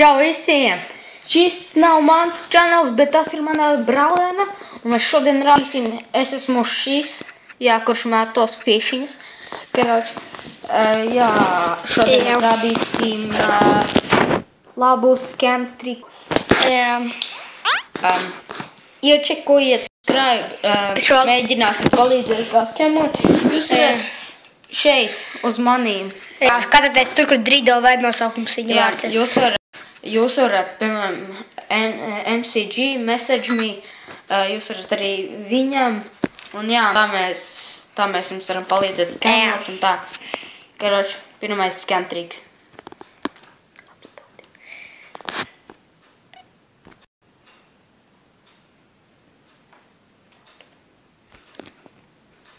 Čau visiem! Šis nav mans čanels, bet tas ir mana brālēna. Un mēs šodien rādīsim, es esmu šis, kurš mēt tos fiešiņus. Šodien mēs rādīsim labus scam trikus. Iečekojiet, mēģināsim palīdzēt kā skemot. Jūs varat šeit uz manīm. Jā, skatieties tur, kur Drido veidnosaukums viņa vārds ir. Jūs varat, piemēram, MCG, message me, jūs varat arī viņam, un jā, tā mēs jums varam palīdzēt skemot un tā. Karoči, pirmais scam triks.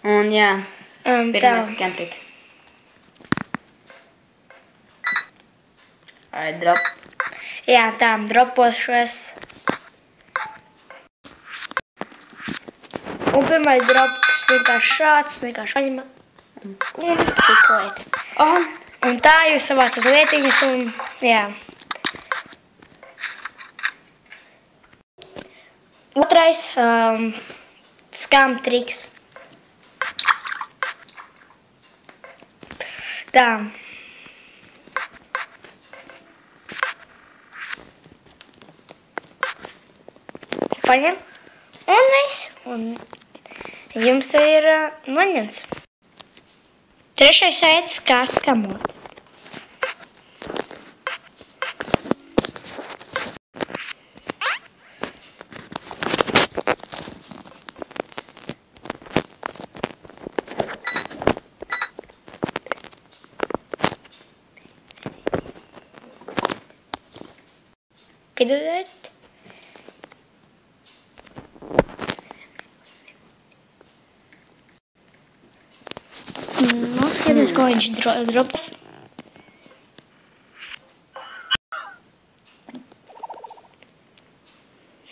Un jā, pirmais scam triks. Drop. Jā, tā, dropošos. Un pirmais drops vienkārši šāds, vienkārši paņema un klikojat. Un tā jūs savācat lietiņas un, jā. Otrais scam triks. Tā. Paņem un viss. Un jums ir noņemts. Trešais veids, kā skamot. Piedodiet. Noskaties, ko viņš dropas.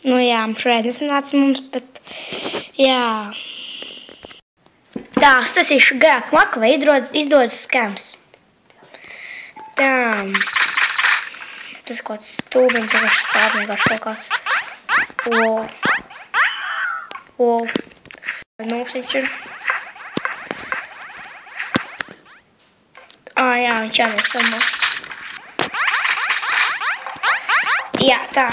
Nu jā, šoreiz nesanāca mums, bet jā. Tā, stasīšu garāk maku, vai izdodas skams. Tā. Tas kaut stūbiņš, vienkārši stāv, vienkārši kaut kāds. Nūksiņš ir. Jā, viņš jāmies samā. Jā, tā.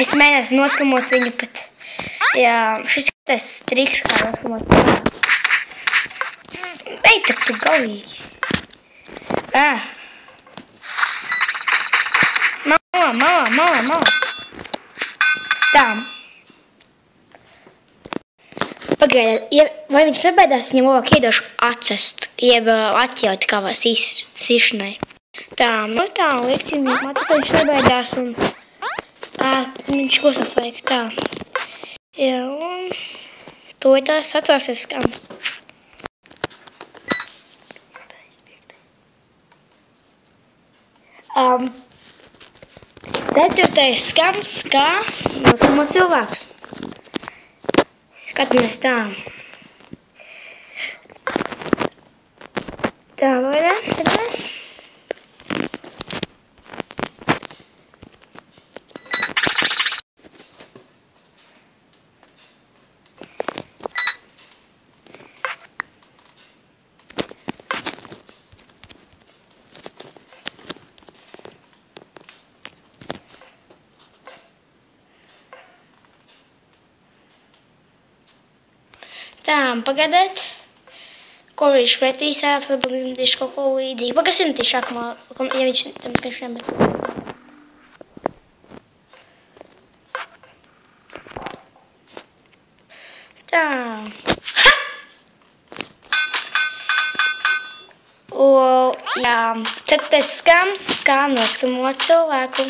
Es mēģināšu noskamot viņu, bet jā, šis ir tas triks, kā noskamot. Ej, tak tu galīgi. Malā. Tā. Pagaidiet, vai viņš nebaidās, viņam labāk iedošu atcest, jeb atļaut kā vai sišanai. Tā, liekt viņam atcest, viņš nebaidās un viņš klusās vajag, tā. Jā, un to tās atvērsies skams. Ceturtais skams, kā noskamot cilvēks. Skatāmies tā. Tā, vai ne? Tā, pagaidiet, ko viņš metīs, tad viņš kaut ko līdzīgi. Pagasināt šākumā, ja viņš nebēr. Tā. Jā, tad tas skams, kā noskamot cilvēku.